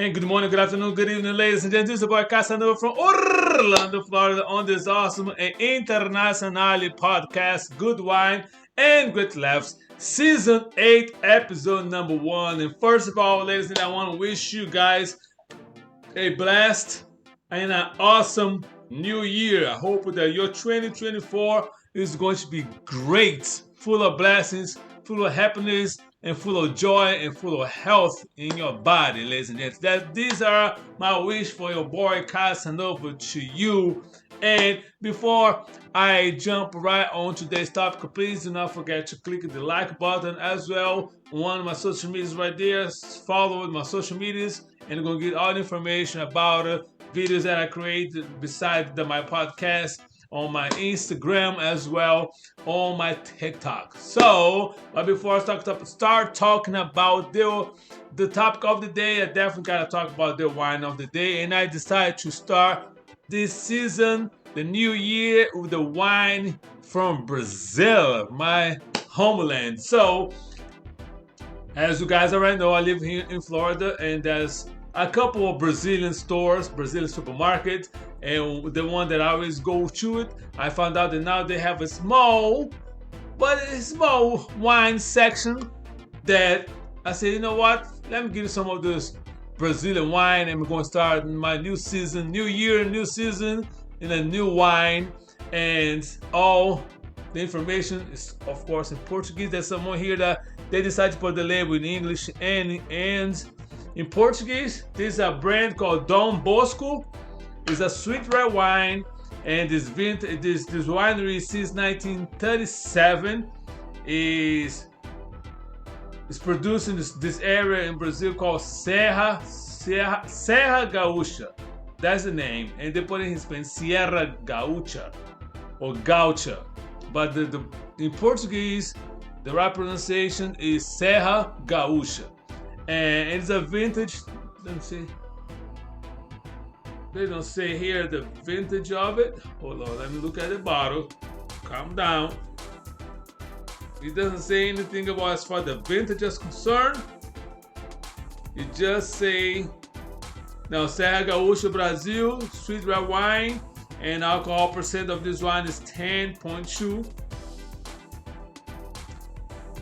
And good morning, good afternoon, good evening, ladies and gentlemen. This is the boy Casanova from Orlando, Florida, on this awesome and international podcast, Good Wine and Good Laughs, Season 8, Episode number 1. And first of all, ladies and gentlemen, I want to wish you guys a blessed and an awesome new year. I hope that your 2024 is going to be great, full of blessings, full of happiness, and full of joy and full of health in your body, ladies and gentlemen. These are my wish for your boy Casanova to you. And before I jump right on today's topic, please do not forget to click the like button as well on my social medias right there. Follow my social medias, and you're going to get all the information about videos that I create besides my podcast on my Instagram as well on my TikTok. So, but before I start talking about the topic of the day, I definitely gotta talk about the wine of the day. And I decided to start this season, the new year, with the wine from Brazil, my homeland. So, as you guys already know, I live here in Florida, and there's a couple of Brazilian stores, Brazilian supermarkets, and the one that I always go to it, I found out that now they have a small wine section that I said, you know what, let me give you some of this Brazilian wine, and we're going to start my new season, new year, new season, in a new wine, and all the information is, of course, in Portuguese. There's someone here that they decided to put the label in English and in Portuguese. This is a brand called Dom Bosco. It's a sweet red wine, and this winery since 1937 is produced in this area in Brazil called Serra Gaúcha. That's the name, and they put it in Spanish Sierra Gaúcha or Gaucha, but in Portuguese the right pronunciation is Serra Gaúcha. And it's a vintage. Let me see. They don't say here the vintage of it. Hold on, let me look at the bottle. Calm down. It doesn't say anything about as far as the vintage is concerned. It just say now Serra Gaúcha Brazil, sweet red wine, and alcohol percent of this wine is 10.2.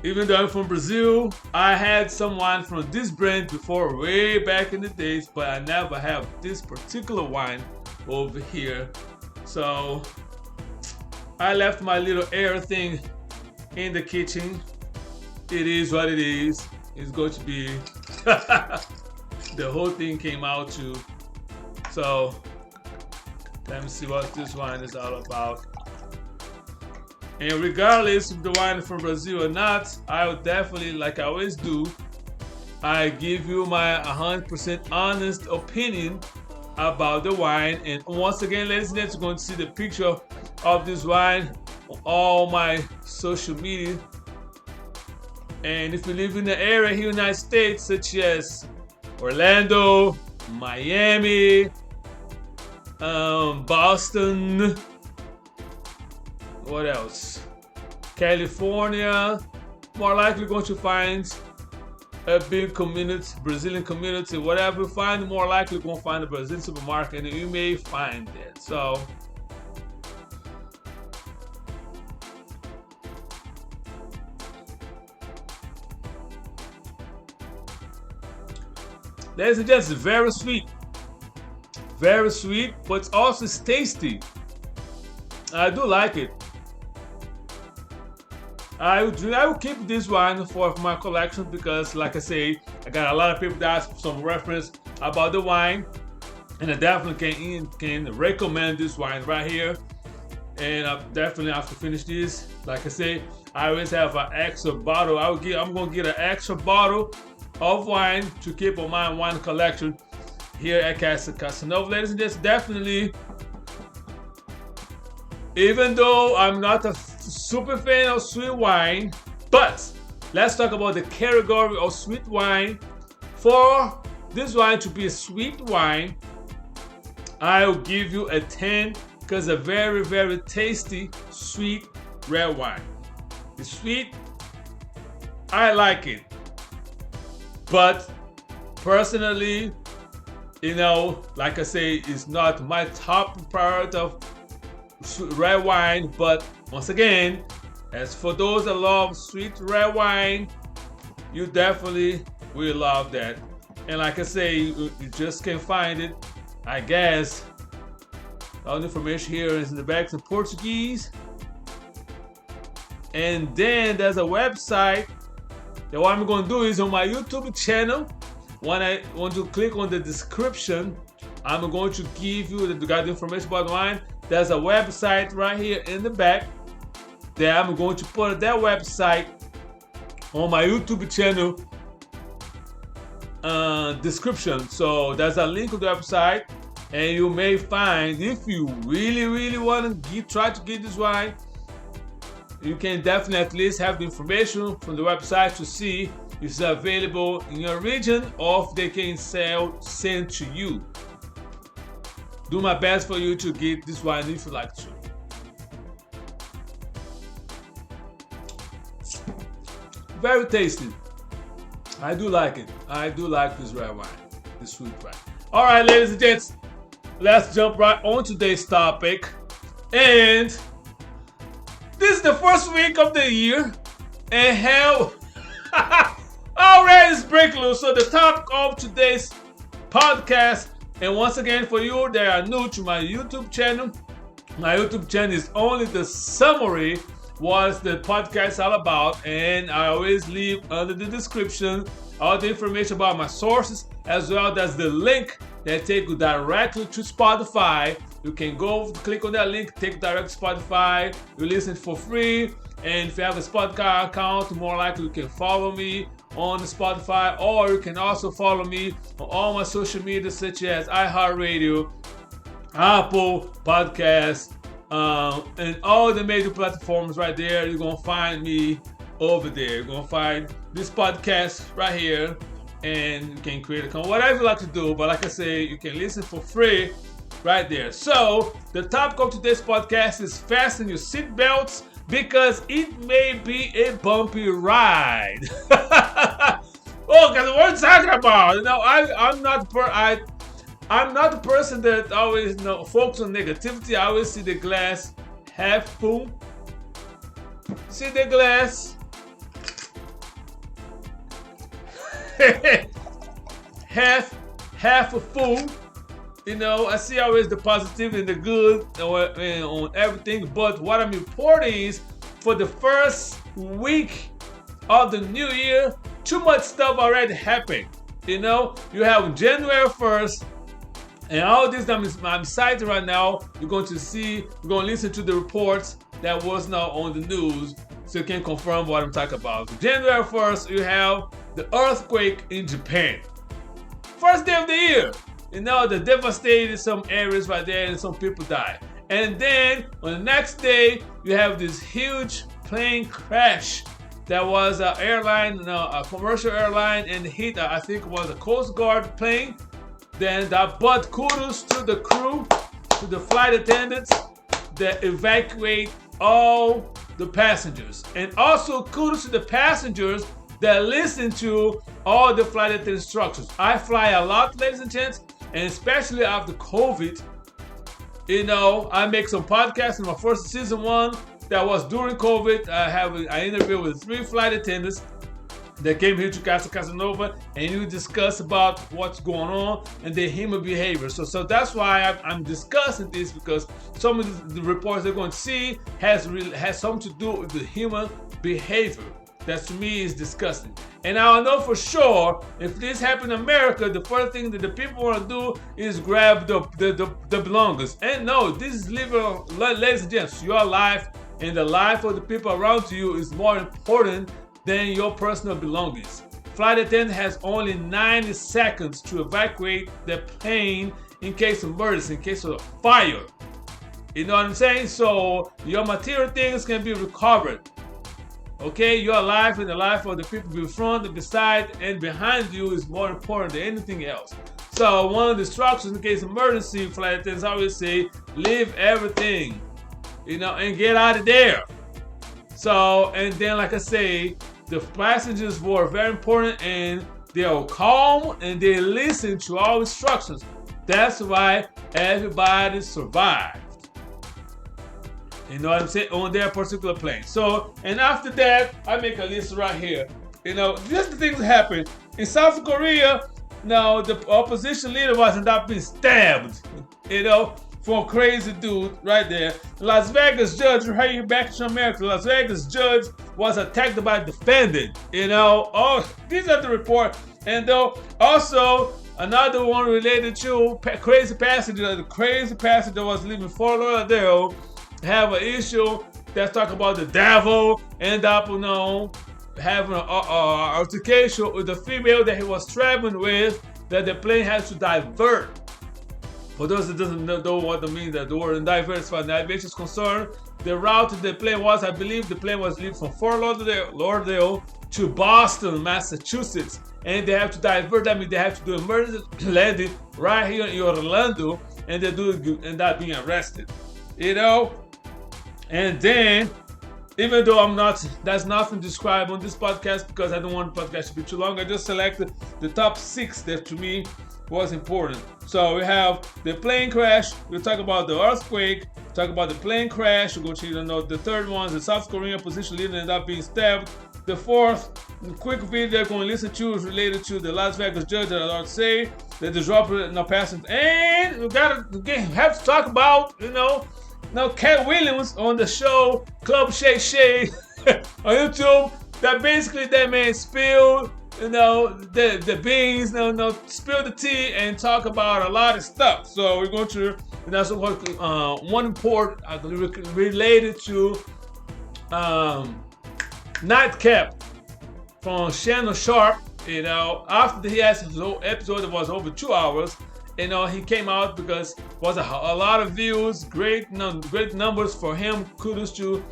Even though I'm from Brazil, I had some wine from this brand before, way back in the days, but I never have this particular wine over here. So I left my little air thing in the kitchen. It is what it is. It's going to be the whole thing came out too. So let me see what this wine is all about. And regardless if the wine is from Brazil or not, I will definitely, like I always do, I give you my 100% honest opinion about the wine. And once again, ladies and gentlemen, you're going to see the picture of this wine on all my social media. And if you live in the area here in the United States, such as Orlando, Miami, Boston, what else? California, more likely going to find a big community, Brazilian community, whatever you find, more likely going to find a Brazilian supermarket, and you may find it. So, ladies and gentlemen, very sweet, but it's also tasty. I do like it. I will keep this wine for my collection because, like I say, I got a lot of people that ask for some reference about the wine, and I definitely can recommend this wine right here. And I definitely have to finish this. Like I say, I always have an extra bottle. I'm gonna get an extra bottle of wine to keep on my wine collection here at Casanova. Ladies and gentlemen, definitely. Even though I'm not a super fan of sweet wine, but let's talk about the category of sweet wine. For this wine to be a sweet wine, I'll give you a 10 because a very, very tasty, sweet red wine. It's sweet. I like it. But personally, like I say, it's not my top priority of red wine, but once again, as for those that love sweet red wine, you definitely will love that. And like I say, you just can't find it. I guess all the information here is in the back in Portuguese. And then there's a website that what I'm going to do is on my YouTube channel. When I want to click on the description, I'm going to give you the information about wine. There's a website right here in the back that I'm going to put that website on my YouTube channel description. So there's a link to the website, and you may find, if you really want to try to get this wine, you can definitely at least have the information from the website to see if it's available in your region or if they can send to you. Do my best for you to get this wine if you like to. Very tasty. I do like it. I do like this red wine, this sweet wine. All right, ladies and gents, let's jump right on today's topic. And this is the first week of the year, and hell, already it's break loose. So the topic of today's podcast, and once again for you that are new to my YouTube channel is only the summary what the podcast is all about, and I always leave under the description all the information about my sources, as well as the link that take you directly to Spotify. You can go click on that link, take direct to Spotify. You listen for free, and if you have a Spotify account, more likely you can follow me on the Spotify, or you can also follow me on all my social media such as iHeartRadio, Apple Podcasts, and all the major platforms right there. You're gonna find me over there. You're gonna find this podcast right here, and you can create a account, whatever you like to do. But like I say, you can listen for free right there. So the topic of today's podcast is fasten your seatbelts, because it may be a bumpy ride. Oh, because what we're talking about, I'm not the person that always focus on negativity. I always see the glass half full. See the glass half full. I see always the positive and the good on everything. But what I'm reporting is, for the first week of the new year, too much stuff already happened. You have January 1st, and all this I'm citing right now. You're going to listen to the reports that was now on the news, so you can confirm what I'm talking about. January 1st, you have the earthquake in Japan. First day of the year. They devastated some areas right there, and some people died. And then on the next day, you have this huge plane crash that was an airline, a commercial airline, and hit, I think it was a Coast Guard plane. Then but kudos to the crew, to the flight attendants that evacuate all the passengers. And also kudos to the passengers that listen to all the flight attendant instructions. I fly a lot, ladies and gents, and especially after COVID. I make some podcasts in my first season 1 that was during COVID. I interviewed with 3 flight attendants that came here to Casa Casanova, and you discuss about what's going on and their human behavior. So that's why I'm discussing this, because some of the reports they're going to see has something to do with the human behavior. That to me is disgusting. And I know for sure, if this happened in America, the first thing that the people want to do is grab the belongings. And no, this is ladies and gents, your life and the life of the people around you is more important than your personal belongings. Flight attendant has only 90 seconds to evacuate the plane in case of emergency, in case of fire. You know what I'm saying? So your material things can be recovered. Okay, your life and the life of the people in front, beside, and behind you is more important than anything else. So one of the instructions in case of emergency, flight attendants always say, leave everything, and get out of there. So, and then like I say, the passengers were very important, and they are calm and they listen to all instructions. That's why everybody survived. You know what I'm saying? On their particular plane. So, and after that, I make a list right here. You know, just the things that happened. In South Korea, now the opposition leader was ended up being stabbed, you know, for a crazy dude right there. Las Vegas judge, right here back to America, Las Vegas judge was attacked by a defendant, you know. Oh, these are the report. And though also another one related to crazy passenger, the crazy passenger was leaving Fort Lauderdale, have an issue that's talking about the devil, end up, you know, having an altercation with the female that he was traveling with, that the plane has to divert. For those that doesn't know what it means, that the word divert as far as navigation is concerned, the route the plane was, I believe the plane was leaving from Fort Lauderdale to Boston, Massachusetts, and they have to divert. That means they have to do emergency landing right here in Orlando, and they end up being arrested, you know. And then, even though that's nothing described on this podcast because I don't want the podcast to be too long, I just selected the top 6 that to me was important. So we have the plane crash, we'll talk about the earthquake, talk about the plane crash, we'll go to, you know, the third one, the South Korean opposition leader ended up being stabbed. The fourth, quick video they're going to listen to is related to the Las Vegas judge that I ought to say, that the disruptor now passing. And we have to talk about, you know, now Cat Williams on the show Club Shay Shay on YouTube, that basically that man spilled, you know, the beans, spill the tea and talk about a lot of stuff. So we're going to, and that's one report related to Nightcap from Shannon Sharp. You know, after he has his whole episode that was over 2 hours, you know, he came out because was a lot of views, great numbers for him. Kudos to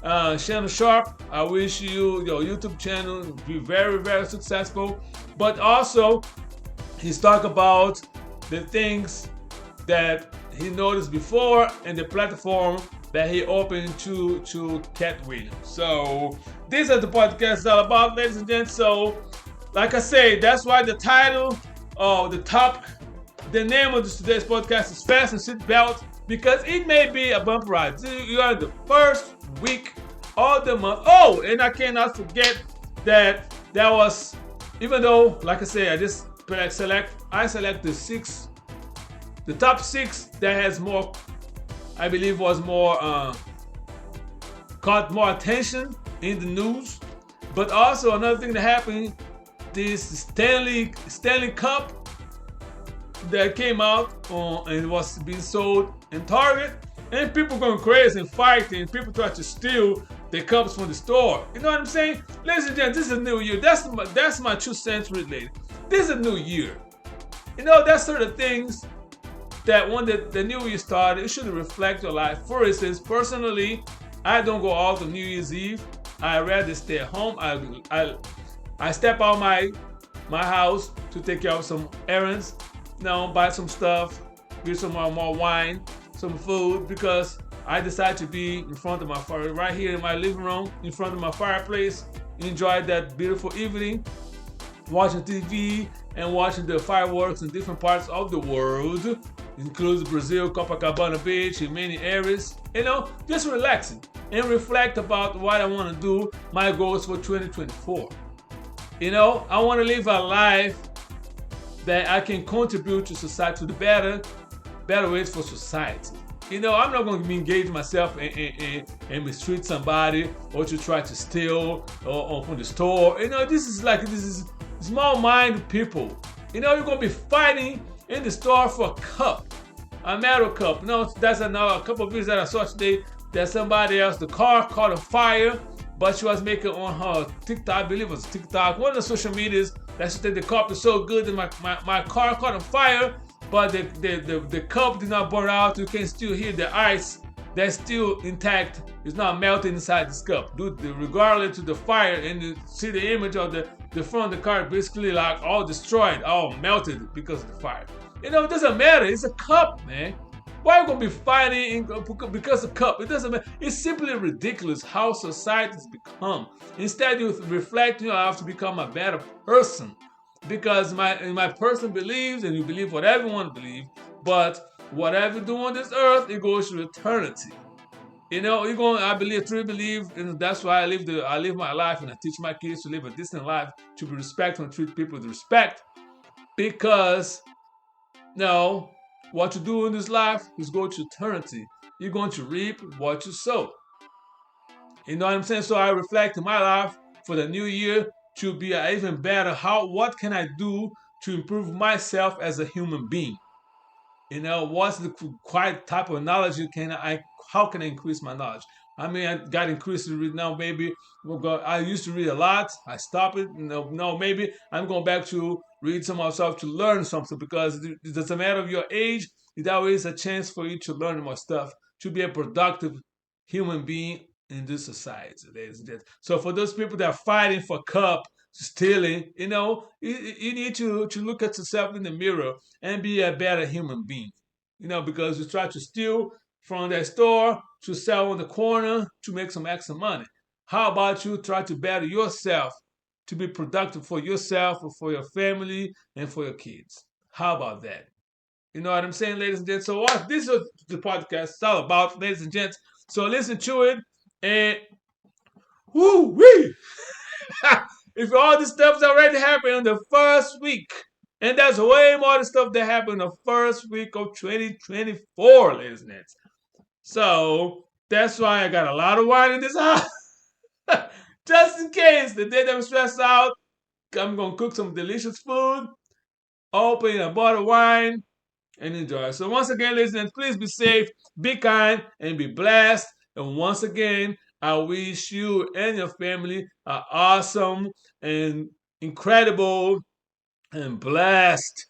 Shannon Sharp. I wish your YouTube channel be very, very successful. But also, he's talking about the things that he noticed before and the platform that he opened to Cat Williams. So this is the podcast is all about, ladies and gents. So, like I say, that's why the title of the name of today's podcast is Fasten Seatbelts, because it may be a bump ride. You are the first week of the month. Oh, and I cannot forget that was, even though, like I say, I just select the top 6 that has more, I believe was more, caught more attention in the news. But also another thing that happened, this Stanley Cup that came out and was being sold in Target, and people going crazy and fighting. People try to steal the cups from the store. You know what I'm saying? Ladies and gentlemen, this is a new year. That's my 2 cents related. This is a new year. You know, that's sort of things that when the new year started, it should reflect your life. For instance, personally, I don't go out on New Year's Eve. I rather stay at home. I step out my house to take care of some errands. Buy some stuff, get some more wine, some food, because I decided to be in front of my fire, right here in my living room, in front of my fireplace, enjoy that beautiful evening, watching TV and watching the fireworks in different parts of the world, includes Brazil, Copacabana Beach, in many areas. You know, just relaxing and reflect about what I want to do, my goals for 2024. You know, I want to live a life that I can contribute to society, to the better ways for society. You know, I'm not going to engage myself and mistreat somebody or to try to steal or from the store. You know, this is small-minded people. You know, you're going to be fighting in the store for a cup, a metal cup. You know, that's a couple of videos that I saw today that somebody else, the car caught on fire, but she was making on her TikTok, I believe it was TikTok, one of the social medias, that she said the cup is so good that my car caught on fire, but the cup did not burn out. You can still hear the ice that's still intact. It's not melting inside this cup. Regardless to the fire, and you see the image of the front of the car basically like all destroyed, all melted because of the fire. You know, it doesn't matter. It's a cup, man. Why are you going to be fighting because of cup? It doesn't matter. It's simply ridiculous how society has become. Instead, you reflect, I have to become a better person. Because my person believes, and you believe what everyone believes, But whatever you do on this earth, it goes to eternity. You're going. I truly believe, and that's why I live my life, and I teach my kids to live a decent life, to be respectful and treat people with respect, because no, what you do in this life is go to eternity. You're going to reap what you sow. You know what I'm saying? So I reflect in my life for the new year to be even better. What can I do to improve myself as a human being? What's the quiet type of knowledge how can I increase my knowledge? I mean, I got increased to read now. Maybe I used to read a lot. I stopped it. No, maybe I'm going back to read some myself to learn something, because it doesn't matter of your age. It's always a chance for you to learn more stuff, to be a productive human being in this society, ladies and gentlemen. So for those people that are fighting for cup, stealing, you need to look at yourself in the mirror and be a better human being. Because you try to steal from that store to sell on the corner to make some extra money. How about you try to better yourself, to be productive for yourself, or for your family, and for your kids? How about that? You know what I'm saying, ladies and gents? So what this is the podcast is all about, ladies and gents. So listen to it, and woo wee! If all this stuff's already happened in the first week, and there's way more the stuff that happened in the first week of 2024, ladies and gents. So that's why I got a lot of wine in this house. Just in case the day that I'm stressed out, I'm gonna cook some delicious food, open a bottle of wine, and enjoy. So once again, ladies and gentlemen, please be safe, be kind, and be blessed. And once again, I wish you and your family an awesome and incredible and blessed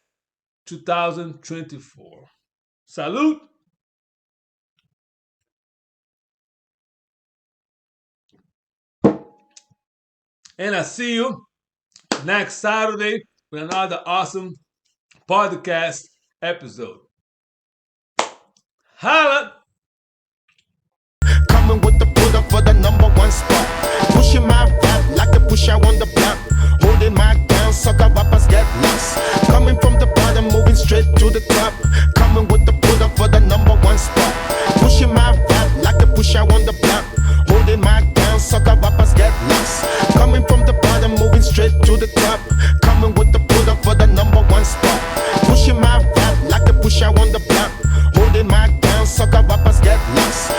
2024. Salute! And I see you next Saturday with another awesome podcast episode. Holla! Coming with the put up for the #1 spot. Pushing my rap like a pusher on the block. Holding my down, sucker rappers get lost. Coming from the bottom, moving straight to the top. Coming with the put up for the #1 spot. Pushing my rap like a pusher on the block. Holding my down, sucker rappers get lost. Coming from the bottom, moving straight to the top. Coming with the put up for the #1 spot. Pushing my rap like a pusher on the block. Holding my down, sucker rappers get lost.